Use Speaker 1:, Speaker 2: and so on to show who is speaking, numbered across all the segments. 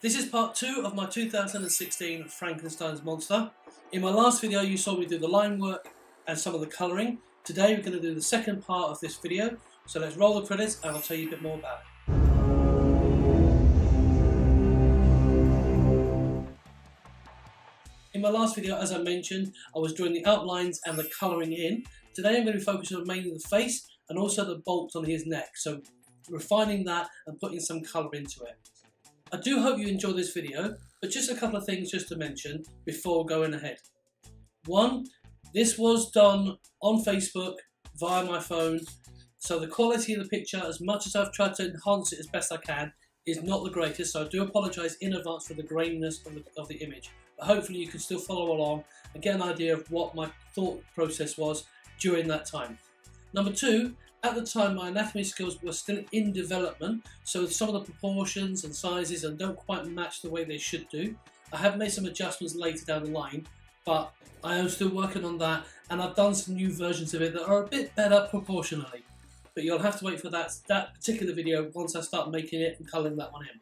Speaker 1: This is part 2 of my 2016 Frankenstein's monster. In my last video you saw me do the line work and some of the colouring. Today we're going to do the second part of this video, so let's roll the credits and I'll tell you a bit more about it. In my last video, as I mentioned, I was doing the outlines and the colouring in. Today I'm going to be focusing on mainly the face and also the bolt on his neck, so refining that and putting some colour into it. I do hope you enjoy this video, but just a couple of things just to mention before going ahead. One, this was done on Facebook via my phone, so the quality of the picture, as much as I've tried to enhance it as best I can, is not the greatest, so I do apologise in advance for the graininess of the image. But hopefully you can still follow along and get an idea of what my thought process was during that time. Number two, at the time my anatomy skills were still in development, so some of the proportions and sizes don't quite match the way they should do. I have made some adjustments later down the line, but I am still working on that, and I've done some new versions of it that are a bit better proportionally. But you'll have to wait for that particular video once I start making it and colouring that one in.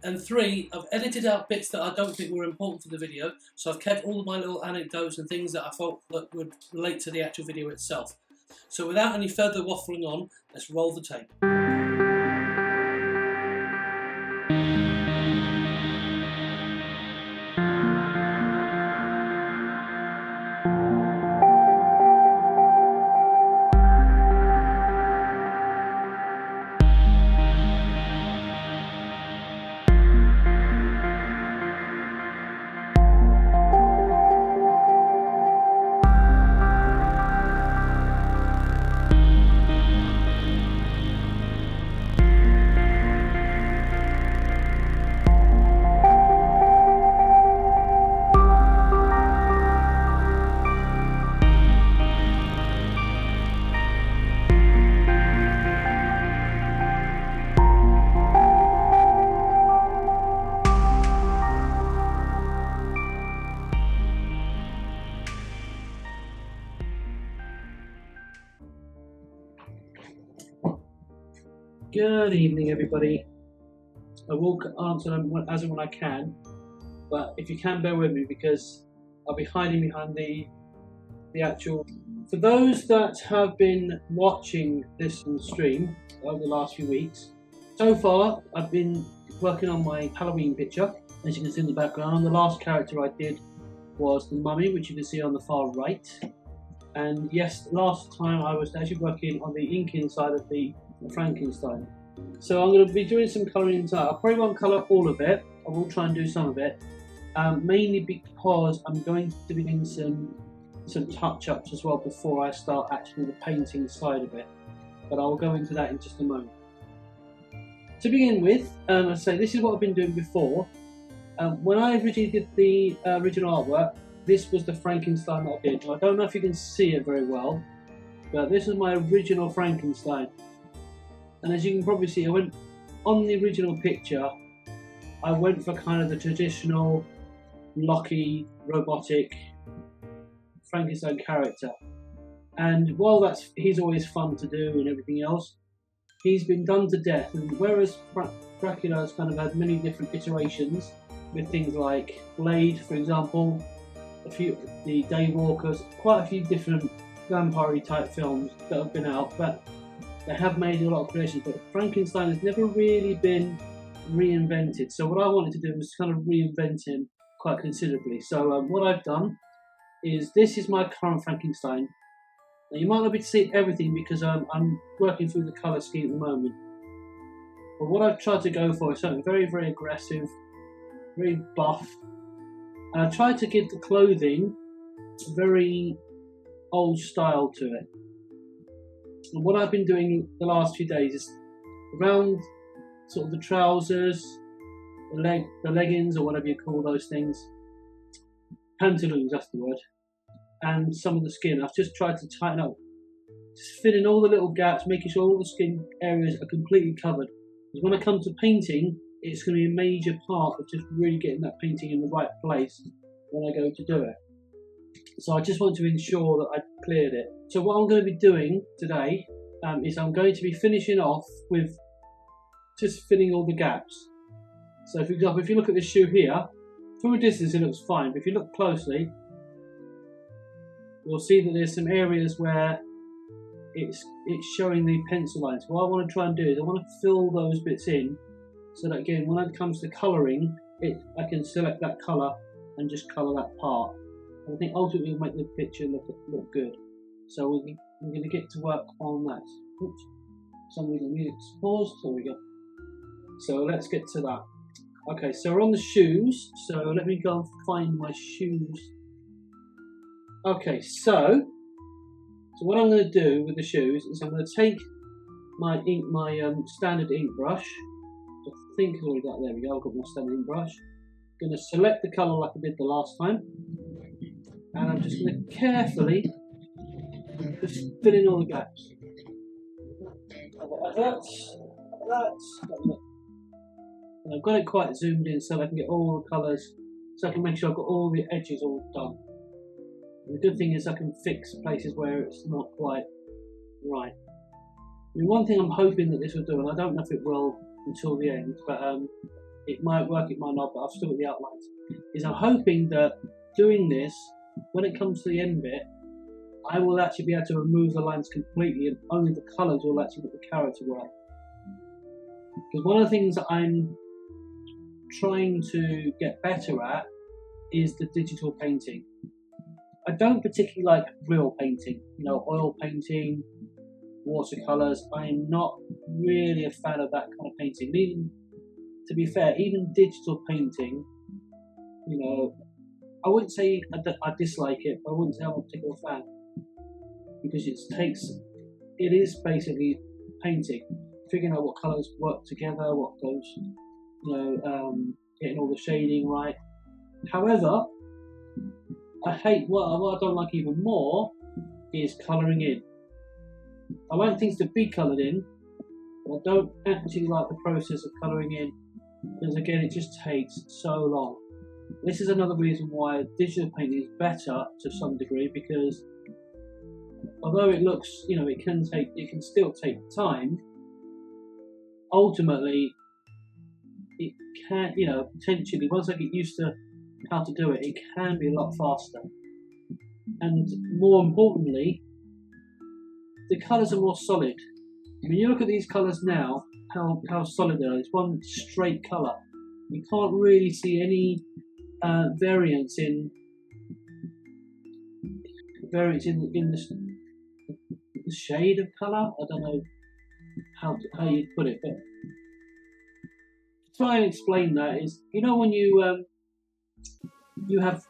Speaker 1: And three, I've edited out bits that I don't think were important for the video, so I've kept all of my little anecdotes and things that I felt that would relate to the actual video itself. So without any further waffling on, let's roll the tape. Good evening, everybody. I will answer them as and when I can, but if you can, bear with me because I'll be hiding behind the actual. For those that have been watching this stream over the last few weeks, so far I've been working on my Halloween picture, as you can see in the background. The last character I did was the mummy, which you can see on the far right. And yes, last time I was actually working on the inking side of the Frankenstein. So I'm going to be doing some colouring inside. I probably won't colour all of it. I will try and do some of it, mainly because I'm going to be doing some touch-ups as well before I start actually the painting side of it. But I'll go into that in just a moment. To begin with, I say this is what I've been doing before. When I originally did the original artwork, this was the Frankenstein that I did. I don't know if you can see it very well, but this is my original Frankenstein. And as you can probably see, I went on the original picture, I went for kind of the traditional blocky, robotic Frankenstein character. And while he's always fun to do and everything else, he's been done to death. And whereas Dracula has kind of had many different iterations with things like Blade, for example, the Daywalkers, quite a few different vampire type films that have been out, but they have made a lot of creations, but Frankenstein has never really been reinvented. So what I wanted to do was kind of reinvent him quite considerably. So what I've done is, this is my current Frankenstein. Now you might not be able to see everything because I'm working through the colour scheme at the moment. But what I've tried to go for is something very, very aggressive, very buff. And I tried to give the clothing a very old style to it. And what I've been doing the last few days is around sort of the trousers, the leggings or whatever you call those things, pantaloons, that's the word, and some of the skin. I've just tried to tighten up, just fill in all the little gaps, making sure all the skin areas are completely covered. Because when I come to painting, it's going to be a major part of just really getting that painting in the right place when I go to do it. So I just want to ensure that I cleared it. So what I'm going to be doing today is I'm going to be finishing off with just filling all the gaps. So for example, if you look at this shoe here, from a distance it looks fine, but if you look closely, you'll see that there's some areas where it's showing the pencil lines. What I want to try and do is I want to fill those bits in, so that again, when it comes to colouring, I can select that colour and just colour that part. And I think ultimately it'll make the picture look good. So we're going to get to work on that. Oops, for some reason music's paused. There we go. So let's get to that. Okay, so we're on the shoes. So let me go and find my shoes. Okay, so what I'm going to do with the shoes is I'm going to take my standard ink brush. I think I've already got, there we go, I've got my standard ink brush. I'm going to select the colour like I did the last time, and I'm just going to carefully just fill in all the gaps. Like that. And I've got it quite zoomed in so I can get all the colours, so I can make sure I've got all the edges all done. And the good thing is I can fix places where it's not quite right. I mean, one thing I'm hoping that this will do, and I don't know if it will until the end, but it might work, it might not, but I've still got the outlines, is I'm hoping that doing this, when it comes to the end bit, I will actually be able to remove the lines completely and only the colours will actually make the character work. Because one of the things that I'm trying to get better at is the digital painting. I don't particularly like real painting, you know, oil painting, watercolours. I'm not really a fan of that kind of painting. Even, to be fair, even digital painting, you know, I wouldn't say I dislike it, but I wouldn't say I'm a particular fan, because it is basically painting, figuring out what colours work together, what goes, you know, getting all the shading right. However, I hate, what I don't like even more is colouring in. I like things to be coloured in, but I don't actually like the process of colouring in, because again, it just takes so long. This is another reason why digital painting is better to some degree, because although it looks, you know, it can still take time, ultimately it can, you know, potentially, once I get used to how to do it, it can be a lot faster. And more importantly, the colours are more solid. When you look at these colours now, how solid they are, it's one straight colour. You can't really see any variance in the shade of colour. I don't know how you'd put it, but to try and explain that is, you know, when you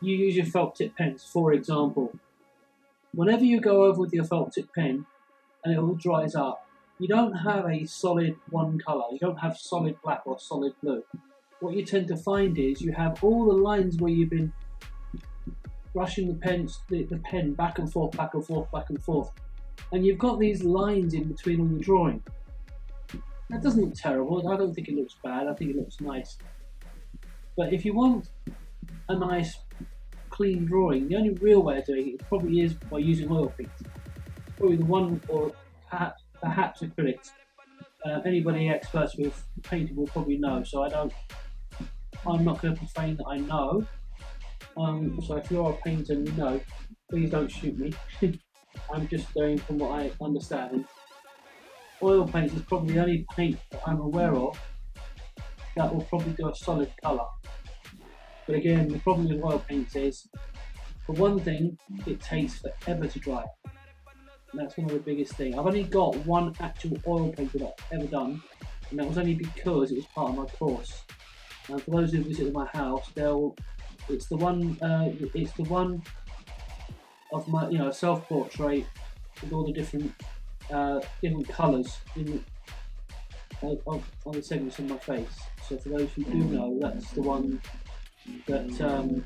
Speaker 1: use your felt tip pens, for example, whenever you go over with your felt tip pen and it all dries up, you don't have a solid one colour. You don't have solid black or solid blue. What you tend to find is you have all the lines where you've been brushing the pen back and forth, back and forth, back and forth, and you've got these lines in between all your drawing. That doesn't look terrible. I don't think it looks bad. I think it looks nice. But if you want a nice clean drawing, the only real way of doing it probably is by using oil paint. Probably the one, or perhaps acrylics. Anybody experts with painting will probably know, so I'm not going to profane that I know. So if you're a painter and you know, please don't shoot me. I'm just going from what I understand. And oil paint is probably the only paint that I'm aware of that will probably do a solid colour. But again, the problem with oil paints is, for one thing, it takes forever to dry. And that's one of the biggest things. I've only got one actual oil painter that I've ever done, and that was only because it was part of my course. And for those who visited my house, it's the one of my, you know, self-portrait with all the different colours on the segments of my face. So for those who do know, that's the one that the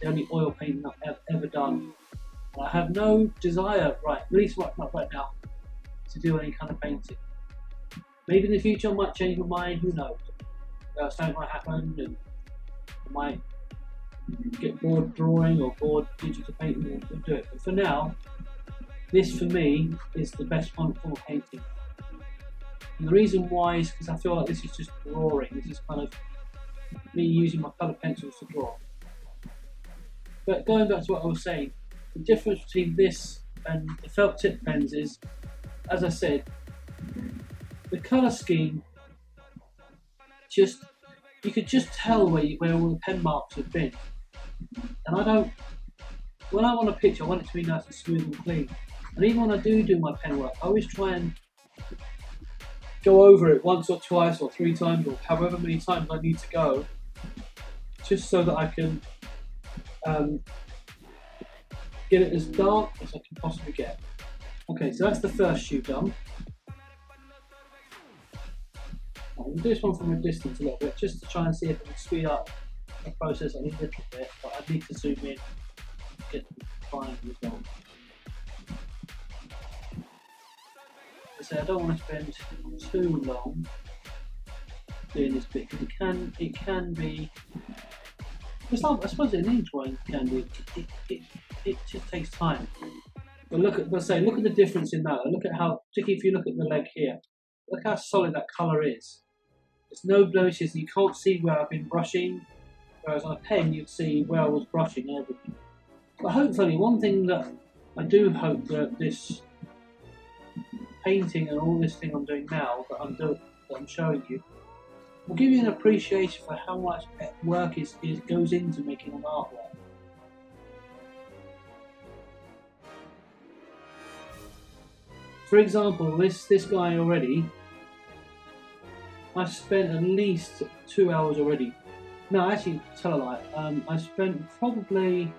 Speaker 1: only oil painting I've ever done. I have no desire, at least not right now, to do any kind of painting. Maybe in the future I might change my mind, who knows. Something might happen, and I might get bored drawing or bored digital painting and do it. But for now, this for me is the best form of painting. And the reason why is because I feel like this is just drawing. This is kind of me using my colour pencils to draw. But going back to what I was saying, the difference between this and the felt tip pens is, as I said, the colour scheme, you could just tell where all the pen marks have been. And when I want a picture, I want it to be nice and smooth and clean. And even when I do my pen work, I always try and go over it once or twice or 3 times or however many times I need to go, just so that I can get it as dark as I can possibly get. Okay, so that's the first shoe done. I'm going to do this one from a distance a little bit, just to try and see if I can speed up the process a little bit, but I need to zoom in to get the final result. So I don't want to spend too long doing this bit, because it can be. It's not, I suppose in any drawing can be. It just takes time. But look at the difference in that. Look at how, particularly if you look at the leg here, look how solid that colour is. There's no blemishes. You can't see where I've been brushing, whereas on a pen you'd see where I was brushing and everything. But hopefully, one thing that I do hope that this painting and all this thing I'm doing now, that I'm showing you, will give you an appreciation for how much work goes into making an artwork. For example, this guy already, I've spent at least 2 hours already. No, actually, tell a lie. I spent probably,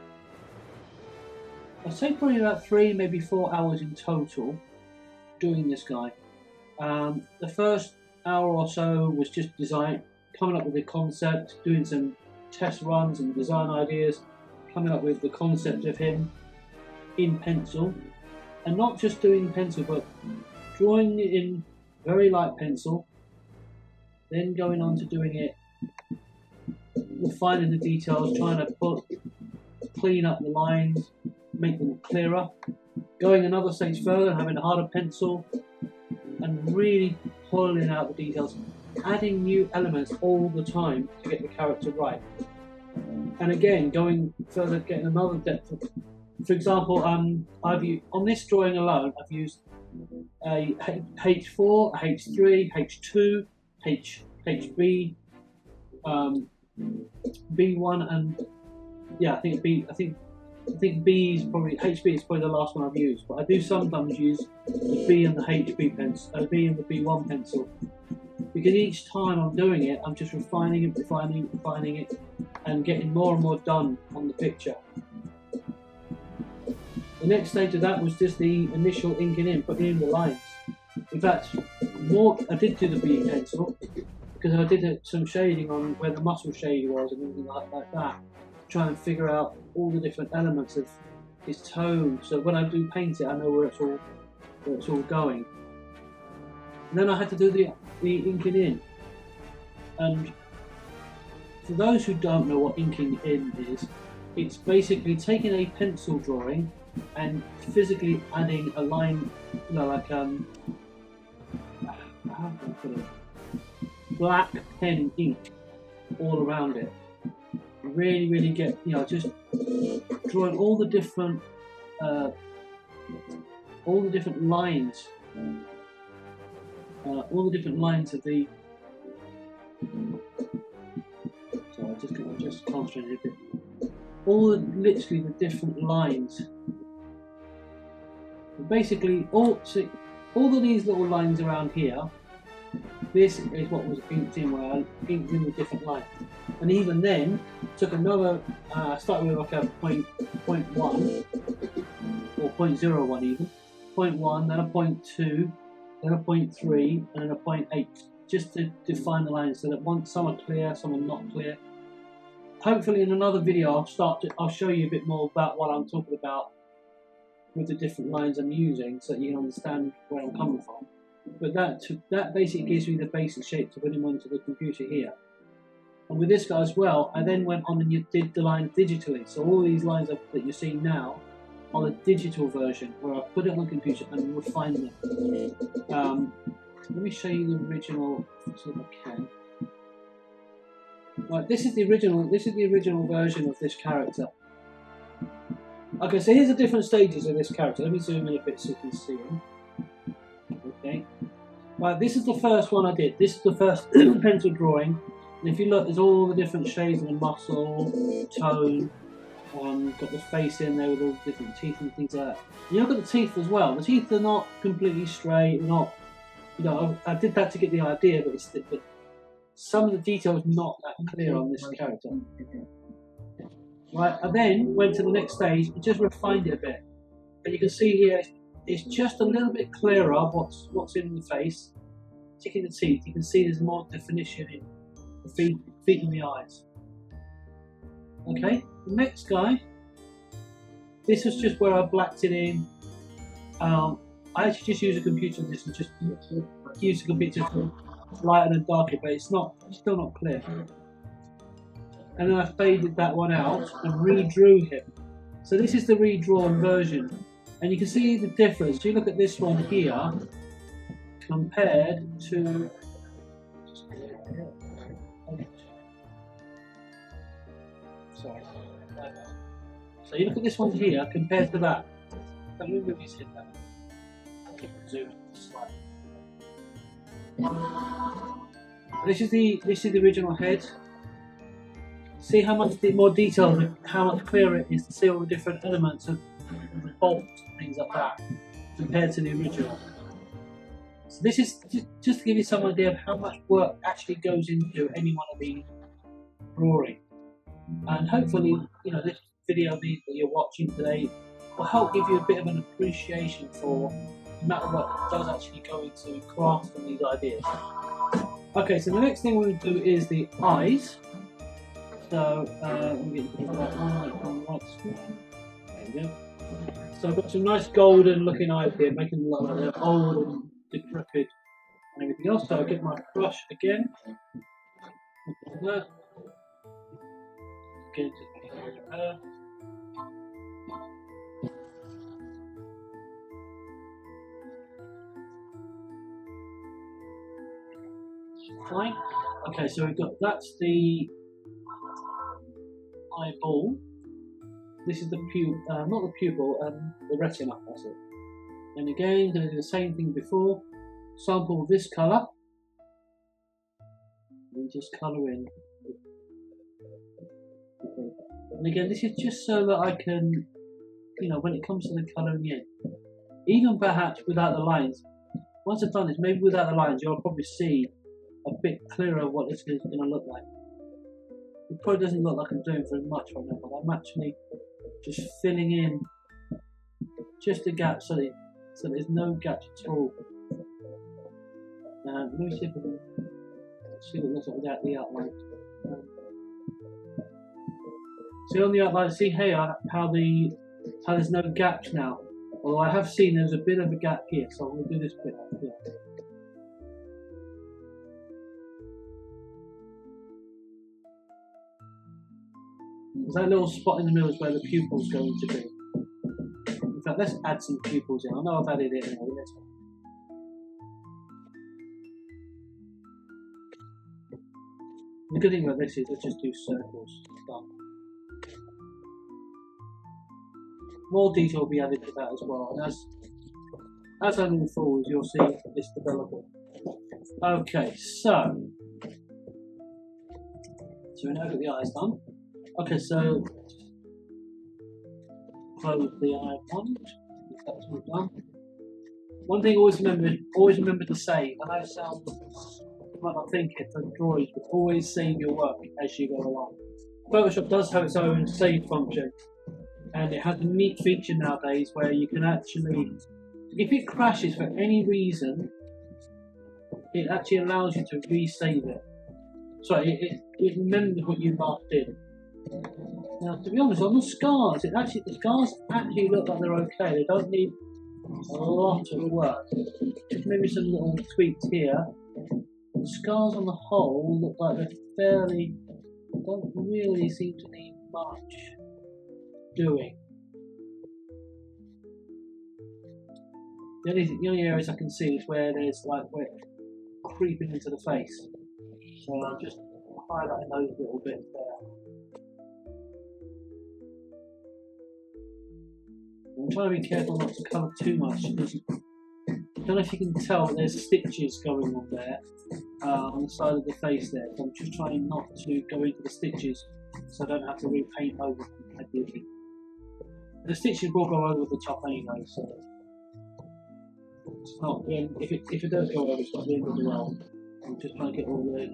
Speaker 1: I'd say probably about 3, maybe 4 hours in total doing this guy. The first hour or so was just coming up with the concept, doing some test runs and design ideas, coming up with the concept of him in pencil, and not just doing pencil, but drawing it in very light pencil, then going on to doing it, refining the details, trying to clean up the lines, make them clearer, going another stage further, having a harder pencil, and really pulling out the details, adding new elements all the time to get the character right. And again, going further, getting another depth. For example, on this drawing alone, I've used a H4, a H3, H2, HB, B1, and yeah, I think B is probably, HB is probably the last one I've used, but I do sometimes use the B and the HB pencil, B and the B1 pencil, because each time I'm doing it, I'm just refining it, and getting more and more done on the picture. The next stage of that was just the initial inking in, putting in the lines. In fact, I did do the B pencil, because I did some shading on where the muscle shade was and everything like that. Try and figure out all the different elements of his tone, so when I do paint it, I know where it's all going. And then I had to do the inking in. And for those who don't know what inking in is, it's basically taking a pencil drawing and physically adding a line, like how can I put it? Black pen ink all around it. Really get, just drawing all the different lines, all the different lines of the. So I just concentrated a bit. Literally the different lines. Basically, all of these little lines around here. This is what was inked in, where I inked in the different lines. And even then, took another, started with like a point 0.1, or 0.01 even, 0.1, then a 0.2, then a 0.3, and then a 0.8, just to define the lines so that some are clear, some are not clear. Hopefully in another video I'll show you a bit more about what I'm talking about with the different lines I'm using, so that you can understand where I'm coming from. But that basically gives me the basic shape to put him onto the computer here. And with this guy as well, I then went on and did the line digitally. So all these lines that you're seeing now are the digital version, where I put it on the computer and refine them. Let me show you the original, see if I can. Right, this is the original. This is the original version of this character. Okay, so here's the different stages of this character. Let me zoom in a bit so you can see him. Okay. Right, this is the first one I did. This is the first pencil drawing. And if you look, there's all the different shades of the muscle, tone. Got the face in there with all the different teeth and things like that. You look at the teeth as well. The teeth are not completely straight. They're not, you know, I did that to get the idea, but some of the detail is not that clear on this character. Right, I then went to the next stage and just refined it a bit. And you can see here, it's just a little bit clearer what's in the face. Particularly the teeth, you can see there's more definition in the feet and the eyes. Okay, the next guy, this was just where I blacked it in. I actually just use a computer on this and just use the computer to lighten and darken, but it's still not clear. And then I faded that one out and redrew him. So this is the redrawn version. And you can see the difference. You look at this one here compared to... Sorry. So you look at this one here compared to that. Let me move his head down. Zoom slightly. This is the original head. See how much more detail, how much clearer it is to see all the different elements of the bolts and things like that compared to the original. So this is just to give you some idea of how much work actually goes into any one of these drawing. And hopefully, you know, this video that you're watching today will help give you a bit of an appreciation for the amount of work that does actually go into crafting these ideas. Okay, so the next thing we're going to do is the eyes. So I'm going to put that one right screen. There we go. So I've got some nice golden looking eyes here, making them look like they're old and decrepit and everything else. So I'll get my brush again. That. Again, fine. Okay, so we've got, that's the eyeball. This is the not the pupil, the retina, that's it. And again, going to do the same thing before. Sample this colour. And just colour in. Okay. And again, this is just so that I can, you know, when it comes to the colouring in, even perhaps without the lines, once I've done this, maybe without the lines, you'll probably see a bit clearer what this is going to look like. It probably doesn't look like I'm doing very much right now, but I'm actually just filling in just a gap so there's no gaps at all. Let me see if I can see what it looks like without the outline. See on the outline, see here how there's no gaps now. Although I have seen there's a bit of a gap here, so I'm going to do this bit here. There's that little spot in the middle is where the pupil's going to be. In fact, let's add some pupils in. I know I've added it in already. The good thing about this is let's just do circles. Done. More detail will be added to that as well. And as I move forward, you'll see this developing. Okay, so we now got the eyes done. Okay, so close the eye one. That's all done. One thing always remember to save. I know it sounds you might not think it for drawings, but always save your work as you go along. Photoshop does have its own save function, and it has a neat feature nowadays where you can actually, if it crashes for any reason, it actually allows you to resave it. So it remembers what you last did. Now, to be honest, on the scars, the scars actually look like they're okay. They don't need a lot of work. Just maybe some little tweaks here. The scars on the whole look like they're fairly, don't really seem to need much doing. The only areas I can see is where there's like where it's creeping into the face. So I'll just highlighting those little bits there. I'm trying to be careful not to colour too much because I don't know if you can tell there's stitches going on there on the side of the face there. So I'm just trying not to go into the stitches so I don't have to repaint over them ideally. The stitches will go over the top anyway, so it's not the end. If it does go over, it's not the end of the world. I'm just trying to get all the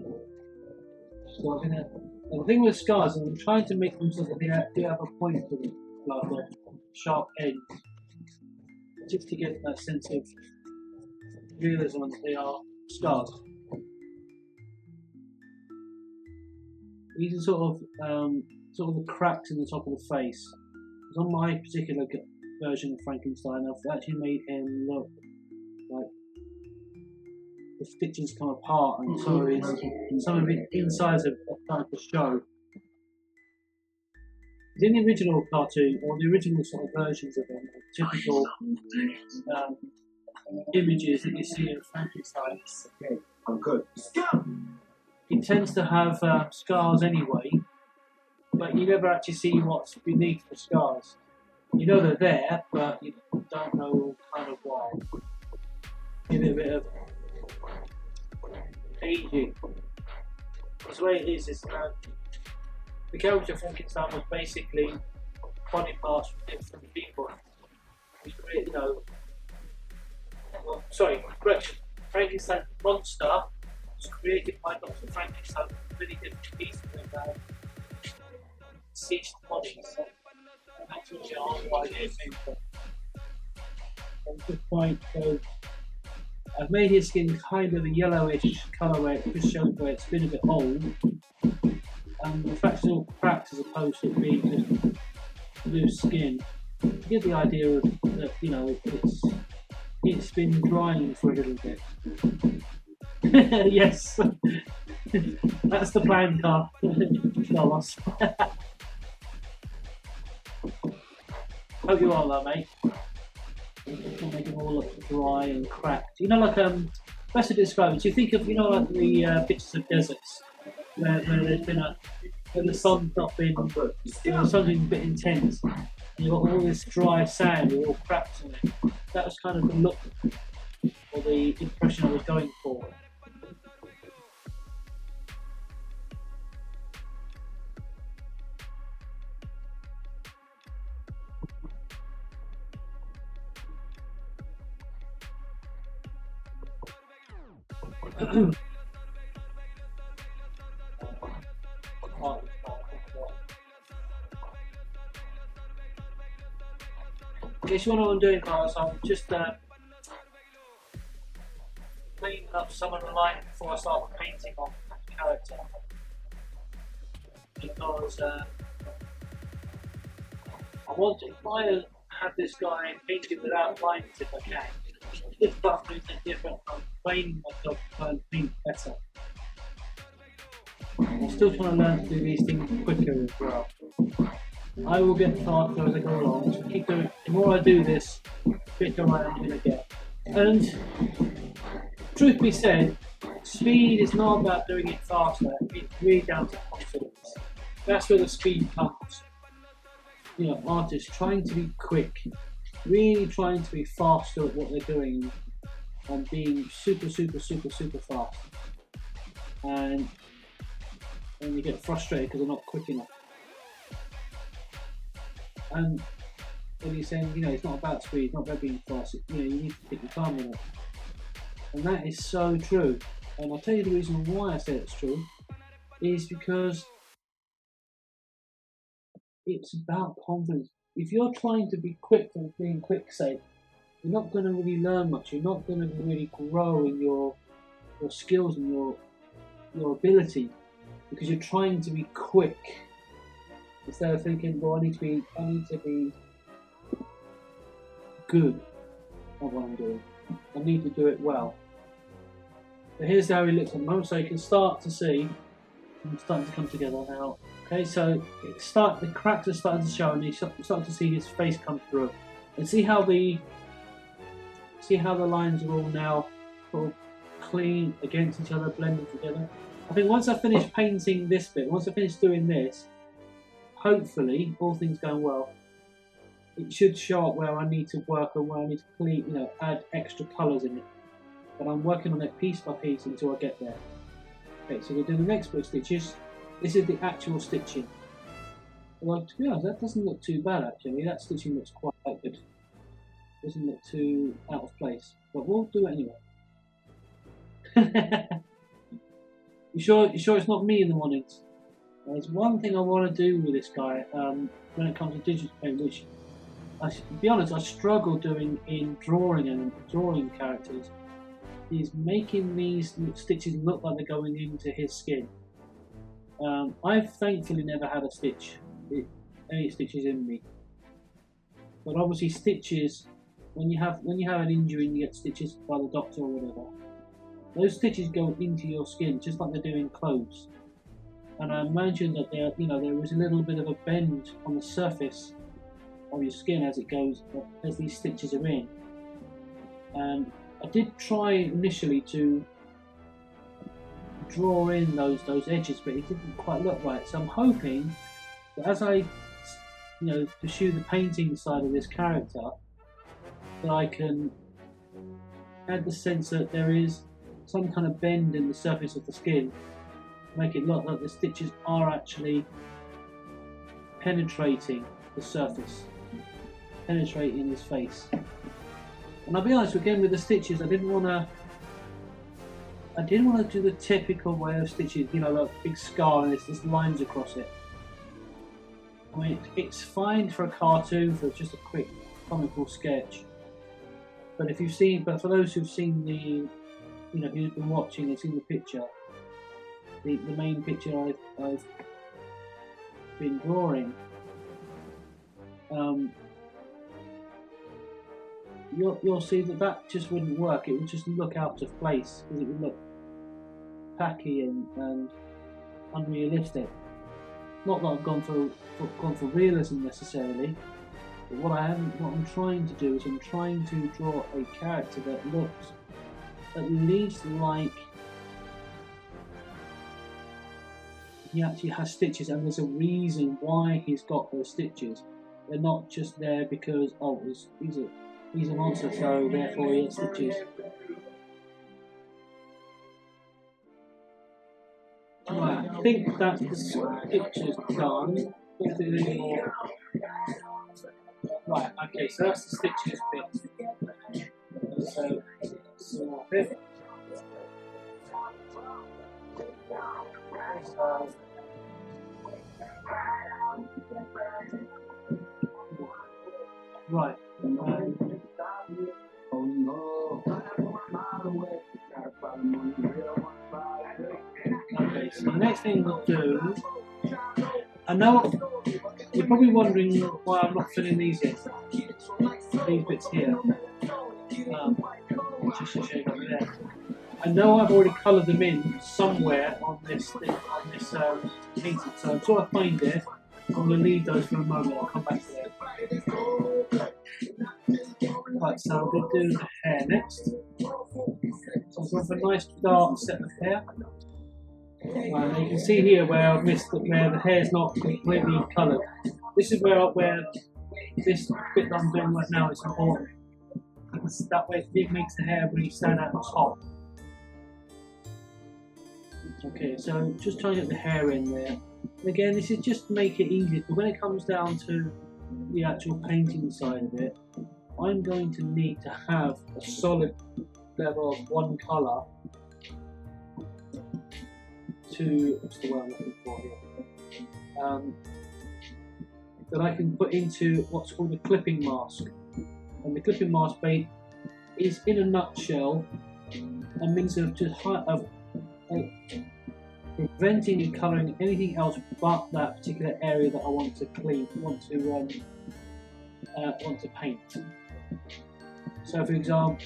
Speaker 1: scars in there. And the thing with scars is I'm trying to make them so that they do have a point to them, like a sharp edge, just to get that sense of realism that they are scars. These are sort of the cracks in the top of the face. Because on my particular version of Frankenstein, I've actually made him look like the stitches come apart, and so some of the insides are starting to show. In the original cartoon, or the original sort of versions of them, typical images that you see of Frankenstein,
Speaker 2: Okay, I'm good.
Speaker 1: he tends to have scars anyway, but you never actually see what's beneath the scars. You know they're there, but you don't know kind of why. Give it a bit of aging. Because the way it is the character Frankenstein was basically body parts from different people. You know, well, sorry, correction. Frankenstein monster was created by Dr. Frankenstein with many different pieces of deceased bodies. So that's what the whole idea came from. At this point, so I've made his skin kind of a yellowish colour where it just shows where it's been a bit old. And the fact it's all cracked as opposed to it being just loose skin, to give the idea of that, you know, it's been drying for a little bit. Yes, that's the plan, Carl. Carlos. Hope you are though, mate. Make them all look dry and cracked. You know, like best to describe it. You think of, you know, like the pictures of deserts where there's been where the sun's not been, the sun's been a bit intense, and you've got all this dry sand with all cracks in it. That was kind of the look or the impression I was going for. Guess what I'm doing, guys? I'm just cleaning up some of the line before I start painting on the character, because I want to try and have this guy painted without lines if I can. If that makes it different, I'm training myself to try and paint better. I'm still trying to learn to do these things quicker as well. I will get faster as I go along, so keep doing it. The more I do this, the quicker I am going to get. And truth be said, speed is not about doing it faster, it's really down to confidence. That's where the speed comes. You know, artists trying to be quick, really trying to be faster at what they're doing, and being super fast. And you get frustrated because they're not quick enough. And when you're saying, you know, it's not about speed, it's not about being fast, you know, you need to take your time on it. And that is so true. And I'll tell you the reason why I say it's true is because it's about confidence. If you're trying to be quick for being quick's sake, you're not going to really learn much. You're not going to really grow in your skills and your ability, because you're trying to be quick instead of thinking, well, I need to be good at what I'm doing. I need to do it well. So here's how he looks at the moment. So you can start to see him starting to come together now. Okay, so the cracks are starting to show, and you start to see his face come through, and see how the lines are all now sort of clean against each other, blending together. I think once I finish painting this bit, once I finish doing this, hopefully, all things going well, it should show up where I need to work and where I need to clean, you know, add extra colours in it. But I'm working on it piece by piece until I get there. Okay, so we'll do the next bit of stitches. This is the actual stitching. Well, to be honest, that doesn't look too bad actually. That stitching looks quite good. Doesn't look too out of place, but we'll do it anyway. You sure it's not me in the mornings? There's one thing I want to do with this guy when it comes to digital paint, which, to be honest, I struggle doing in drawing and drawing characters, is making these stitches look like they're going into his skin. I've thankfully never had any stitches in me, but obviously stitches, when you have an injury and you get stitches by the doctor or whatever, those stitches go into your skin just like they do in clothes. And I imagine that there is a little bit of a bend on the surface of your skin as it goes, as these stitches are in. And I did try initially to draw in those edges, but it didn't quite look right. So I'm hoping that as I, pursue the painting side of this character, that I can add the sense that there is some kind of bend in the surface of the skin, make it look like the stitches are actually penetrating the surface, penetrating his face. And I'll be honest, again with the stitches, I didn't want to do the typical way of stitches, like a big scar and there's lines across it. I mean, it's fine for a cartoon, for just a quick comical sketch. But for those who've seen the, who've been watching and seen the picture, the main picture I've been drawing, you'll see that just wouldn't work. It would just look out of place because it would look tacky and unrealistic. Not that I've gone for realism necessarily, but what I'm trying to do is I'm trying to draw a character that looks at least like he actually has stitches, and there's a reason why he's got those stitches. They're not just there because he's a monster, so therefore he has stitches. Right, I think that the picture's done. Don't do any more. Right, okay, so that's the stitches bit. So more bit. Right. Okay, so the next thing we'll do, I know you're probably wondering why I'm not filling these in, these bits here, just to show you over there. I know I've already coloured them in somewhere on this painting, so until I find it, I'm going to leave those for a moment. I'll come back to them. Right, so I'm going to do the hair next. So I'm going for a nice dark set of hair. Right, you can see here where I've missed where the hair's not completely coloured. This is where this bit that I'm doing right now is important. Because that way it makes the hair really stand out on top. Okay, so just trying to get the hair in there. And again, this is just to make it easy, but when it comes down to the actual painting side of it, I'm going to need to have a solid level of one colour to, what's the word I'm looking for here, that I can put into what's called a clipping mask. And the clipping mask bait is, in a nutshell, a means of just preventing me colouring anything else but that particular area that I want to want to paint. So for example,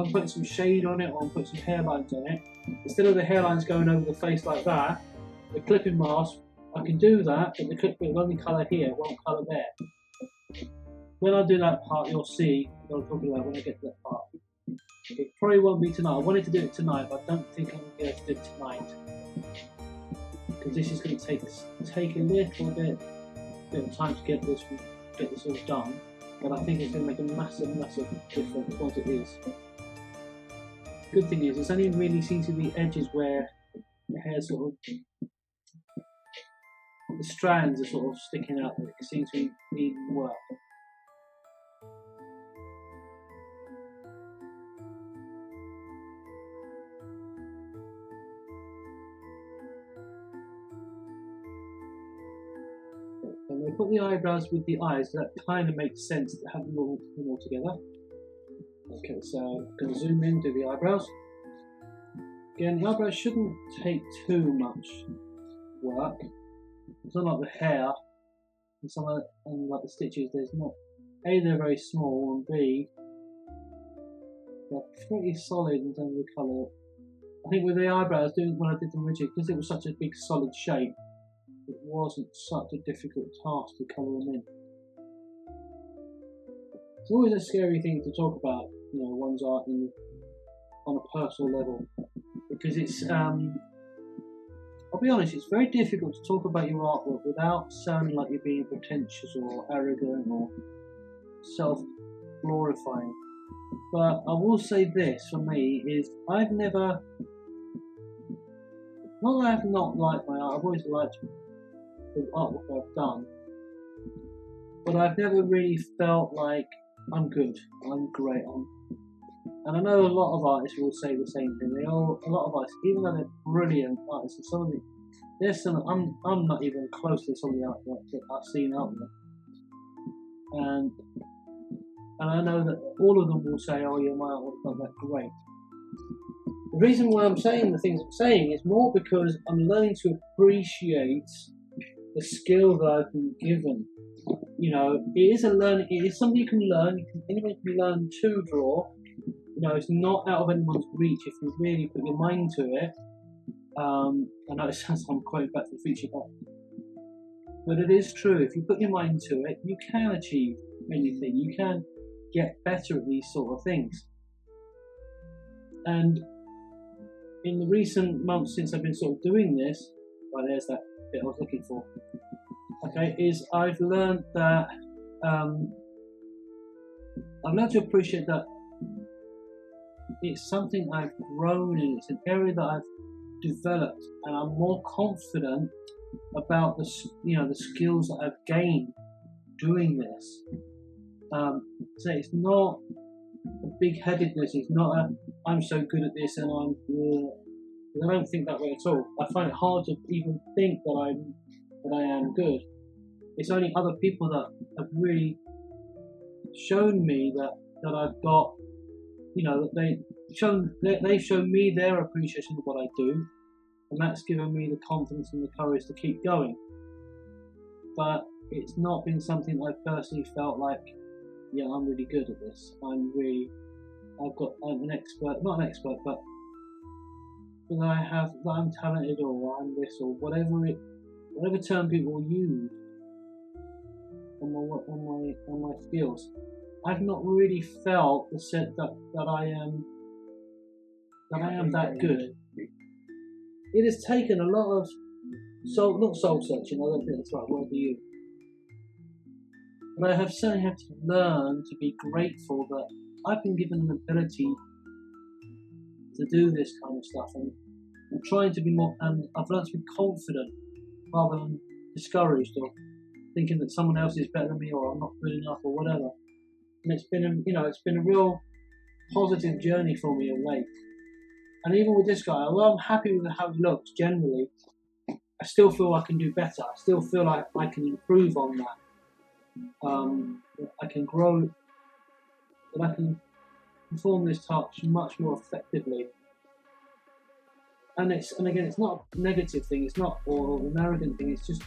Speaker 1: I'm putting some shade on it, or I'm putting some hairlines on it. Instead of the hairlines going over the face like that, the clipping mask, I can do that, but the clip will only colour here, won't colour there. When I do that part, you'll see what I'm talking about when I get to that part. It probably won't be tonight. I wanted to do it tonight, but I don't think I'm going to be able to do it tonight, because this is going to take a little bit of time to get this all done. But I think it's going to make a massive difference once it is. Good thing is, it's only really seems to be the edges where the hair sort of, the strands are sort of sticking out. It seems to be needing work. And they put the eyebrows with the eyes, so that kind of makes sense to have them all together. Okay, so I'm going to zoom in, do the eyebrows. Again, the eyebrows shouldn't take too much work. It's not like the hair and like the stitches. There's not, A, they're very small, and B, they're pretty solid in terms of the colour. I think with the eyebrows, when I did them rigid, because it was such a big solid shape, it wasn't such a difficult task to colour them in. It's always a scary thing to talk about, you know, one's art on a personal level, because it's, I'll be honest, it's very difficult to talk about your artwork without sounding like you're being pretentious or arrogant or self-glorifying. But I will say this, for me, is I've never, not that I have not liked my art, I've always liked the artwork I've done, but I've never really felt like I'm good, I'm great, and I know a lot of artists will say the same thing. A lot of artists, even though they're brilliant artists, and some of them, I'm not even close to some of the artwork that I've seen out there, and I know that all of them will say, "Oh yeah, my artwork's not that great." The reason why I'm saying the things I'm saying is more because I'm learning to appreciate the skill that I've been given. You know, it is something you can learn. Anyone can learn to draw. You know, it's not out of anyone's reach if you really put your mind to it. I know it sounds like I'm quoting Back to the Future, but it is true. If you put your mind to it, you can achieve anything. You can get better at these sort of things. And in the recent months since I've been sort of doing this, right, there's that bit I was looking for. Okay, is I've learned that I've learned to appreciate that it's something I've grown in. It's an area that I've developed, and I'm more confident about the skills that I've gained doing this. So it's not a big-headedness. It's not a I'm so good at this and I'm good. I don't think that way at all. I find it hard to even think that I am good. It's only other people that have really shown me that I've got, you know, that they've shown me their appreciation of what I do, and that's given me the confidence and the courage to keep going. But it's not been something I've personally felt like, yeah, I'm really good at this. I'm an expert, not an expert, but that I'm talented, or I'm this, or whatever term people will use on my skills. I've not really felt the sense that I am that good. It has taken a lot of not soul searching, I don't think that's the right word to use. But I have certainly had to learn to be grateful that I've been given an ability to do this kind of stuff, and I'm trying to be more, and I've learned to be confident rather than discouraged or thinking that someone else is better than me, or I'm not good enough, or whatever. And it's been a real positive journey for me of late. And even with this guy, although I'm happy with how he looks generally, I still feel I can do better. I still feel like I can improve on that. I can grow, and I can perform this touch much more effectively. And again, it's not a negative thing. It's not or an arrogant thing. It's just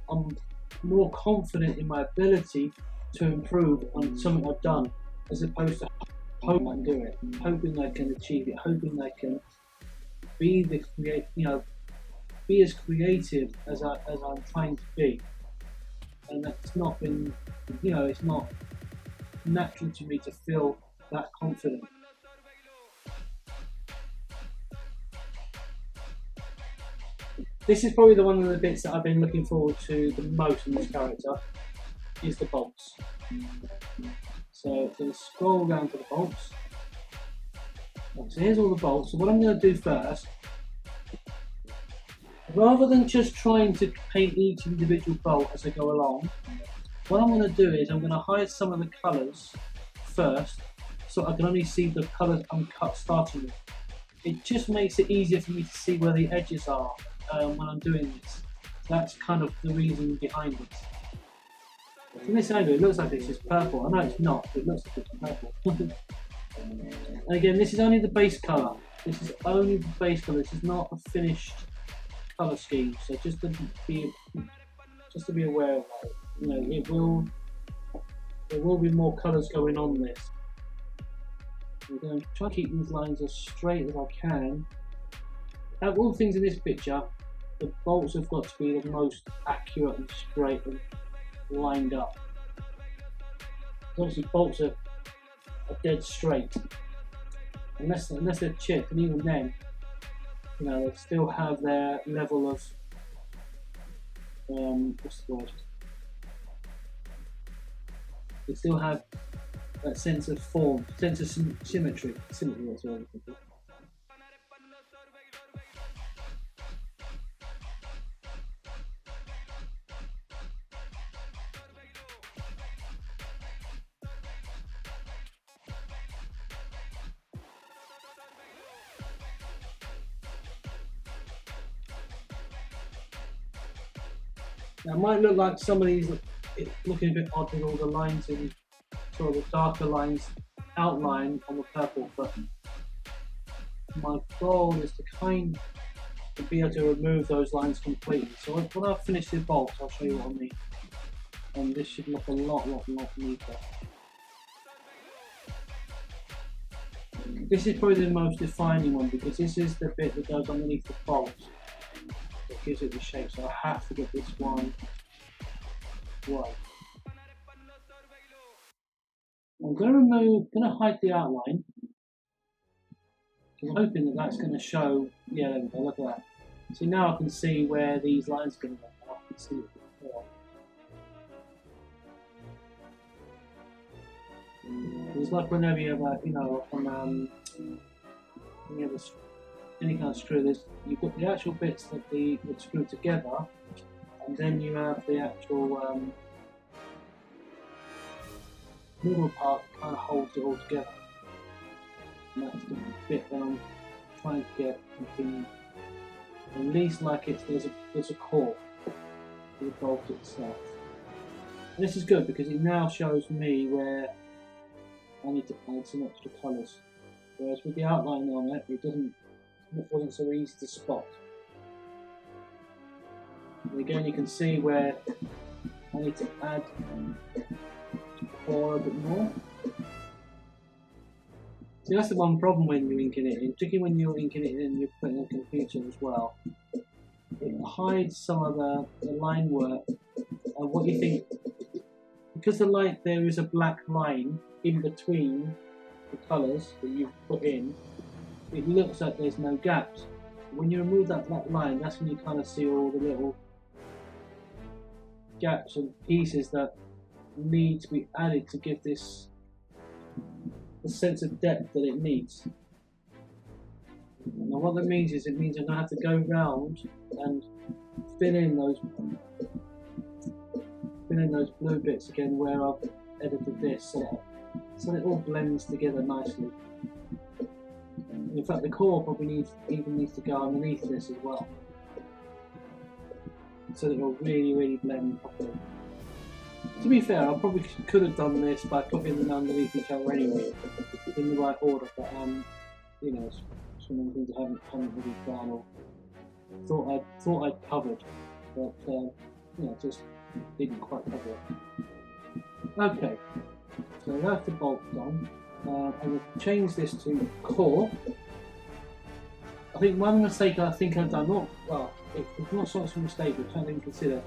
Speaker 1: I'm more confident in my ability to improve on something I've done, as opposed to hoping I can do it, hoping I can achieve it, hoping I can be as creative as I'm trying to be. And that's not been, it's not natural to me to feel that confident. This is probably one of the bits that I've been looking forward to the most in this character, is the bolts. So I'm going to scroll down to the bolts. So here's all the bolts. So what I'm going to do first, rather than just trying to paint each individual bolt as I go along, what I'm going to do is I'm going to hide some of the colours first, so I can only see the colours I'm starting with. It just makes it easier for me to see where the edges are when I'm doing this. So that's kind of the reason behind it. From this angle, it looks like this is purple. I know it's not, but it looks like it's purple. And again, this is only the base colour. This is only the base colour. This is not a finished colour scheme. So just to be aware of that. You know, there will be more colours going on this. We're going to try to keep these lines as straight as I can. Out of all things in this picture, the bolts have got to be the most accurate and straight and lined up. Obviously bolts are dead straight, unless they're chipped, and even then, you know, they still have their level of what's the word? They still have that sense of form, sense of symmetry. Symmetry, that's what I'm looking for. Now, it might look like some of these looking a bit odd with all the lines in, sort of the darker lines outline on the purple, but my goal is to be able to remove those lines completely. So when I've finished the bolts, I'll show you what I mean. And this should look a lot neater. This is probably the most defining one, because this is the bit that goes underneath the bolts. Gives it the shape, so I have to get this one right. I'm going to hide the outline. I'm hoping that that's going to show. Yeah, there we go. Look at that. See, now I can see where these lines are going to go. I can see it before. It's like whenever you have, you know, when you have any kind of screw, you've got the actual bits that screw together, and then you have the actual middle part that kind of holds it all together. And that's the bit that I'm trying to get looking at least like there's a core to the bolt itself. And this is good because it now shows me where I need to add some extra colours. Whereas with the outline on it, it wasn't so easy to spot. And again, you can see where I need to add core a bit more. See, that's the one problem when you're inking it in, particularly when you're inking it in and you're putting it on a computer as well. It hides some of the line work and what you think, because there is a black line in between the colours that you've put in, it looks like there's no gaps. When you remove that black line, that's when you kind of see all the little gaps and pieces that need to be added to give this the sense of depth that it needs. Now what that means is, it means I'm going to have to go round and fill in those blue bits again where I've edited this, so it all blends together nicely. In fact, the core probably even needs to go underneath this as well, so that it will really blend properly. To be fair, I probably could have done this by putting them underneath each other anyway, in the right order, but you know, it's one of the things I haven't really done or thought I'd covered, but you know, just didn't quite cover it. Okay, so that's the bolt done. I'm going to change this to core. I think one mistake I've done, it's not so much a mistake, but something to consider,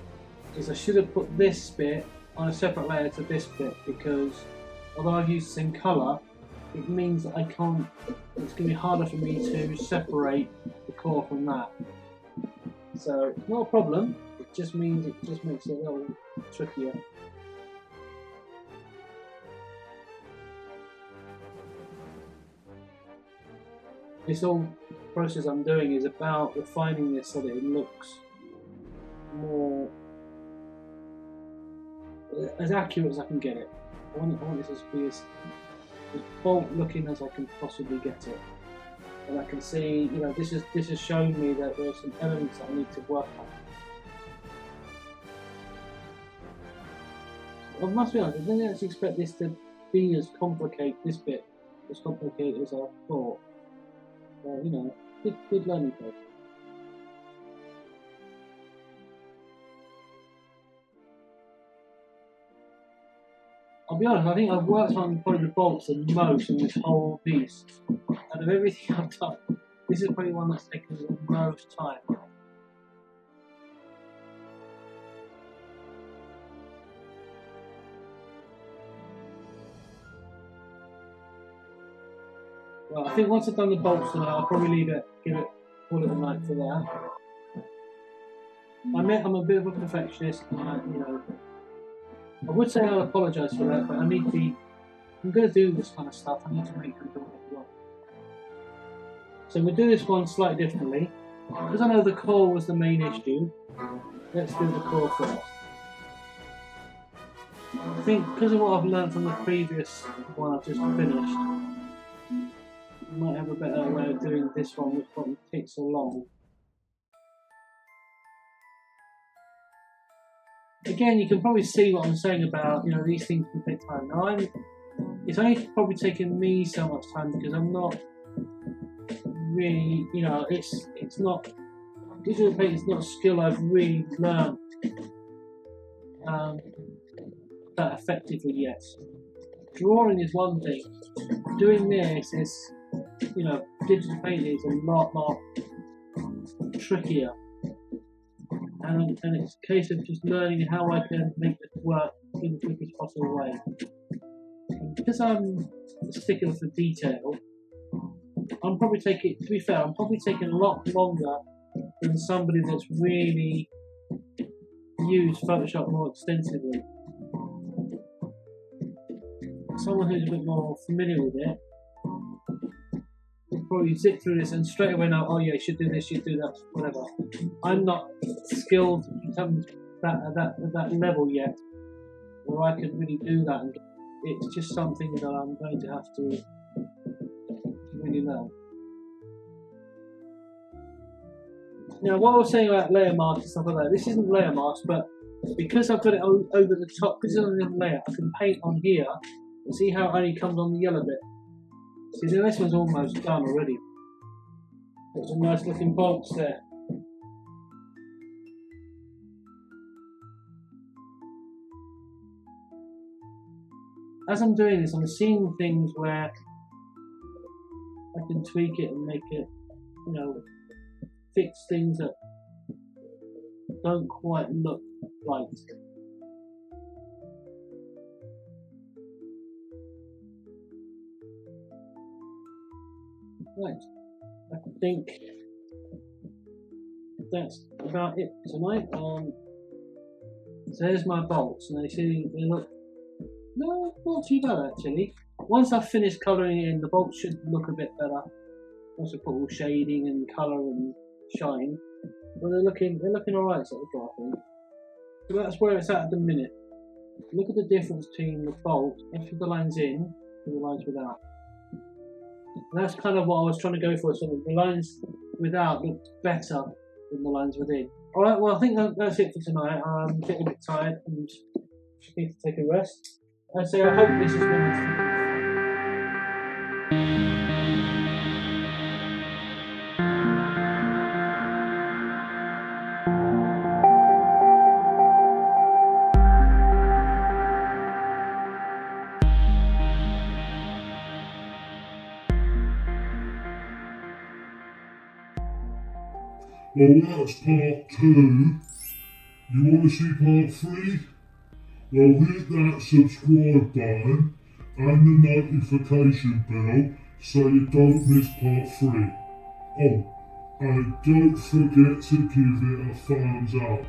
Speaker 1: is I should have put this bit on a separate layer to this bit, because although I've used the same colour, it means that it's going to be harder for me to separate the core from that. So it's not a problem, it just means it just makes it a little trickier. This whole process I'm doing is about refining this so that it looks more as accurate as I can get it. I want this to be as bolt looking as I can possibly get it. And I can see, you know, this is showing me that there are some elements that I need to work on. I must be honest, I didn't actually expect this to be as complicated, this bit, as complicated as I thought. You know, good learning curve. I'll be honest, I think I've worked on probably the bolts the most in this whole piece. Out of everything I've done, this is probably one that's taken the most time. Well, I think once I've done the bolts tonight, I'll probably leave it, call it a night for that. I admit I'm a bit of a perfectionist, and you know, I would say I'll apologise for that, but I need to be, I'm going to do this kind of stuff, I need to make them do it well. So we'll do this one slightly differently. Because I know the core was the main issue, let's do the core first. I think because of what I've learned from the previous one I've just finished, I might have a better way of doing this one, which won't take so long. Again, you can probably see what I'm saying about, you know, these things can take time. Now, it's only probably taken me so much time because I'm not really, you know, it's not, digital painting is not a skill I've really learned that effectively yet. Drawing is one thing, doing this is, you know, digital painting is a lot trickier. And it's a case of just learning how I can make this work in the quickest possible way. And because I'm a stickler for detail, I'm probably taking, to be fair, I'm probably taking a lot longer than somebody that's really used Photoshop more extensively. Someone who's a bit more familiar with it will probably zip through this and straight away know, oh yeah, you should do this, you should do that, whatever. I'm not skilled at that level yet, where I can really do that. And it's just something that I'm going to have to really learn. Now, what I was saying about layer masks and stuff like that, this isn't layer mask, but because I've got it over the top, because it's on the layer, I can paint on here and see how it only comes on the yellow bit. See, this one's almost done already. Got some nice looking bolts there. As I'm doing this, I'm seeing things where I can tweak it and make it, you know, fix things that don't quite look right. Right, I think that's about it for tonight. So there's my bolts, and they look, no, not too bad actually. Once I've finished colouring it in, the bolts should look a bit better. Also put all shading and colour and shine. But they're looking alright so far, I think. So that's where it's at the minute. Look at the difference between the bolt, with the lines in and the lines without. And that's kind of what I was trying to go for, so that the lines without look better than the lines within. Alright, well I think that's it for tonight. I'm getting a bit tired and just need to take a rest. I say I hope this is wonderful.
Speaker 2: Well, that's part 2. You want to see part 3? Well, hit that subscribe button and the notification bell so you don't miss part 3. Oh, and don't forget to give it a thumbs up.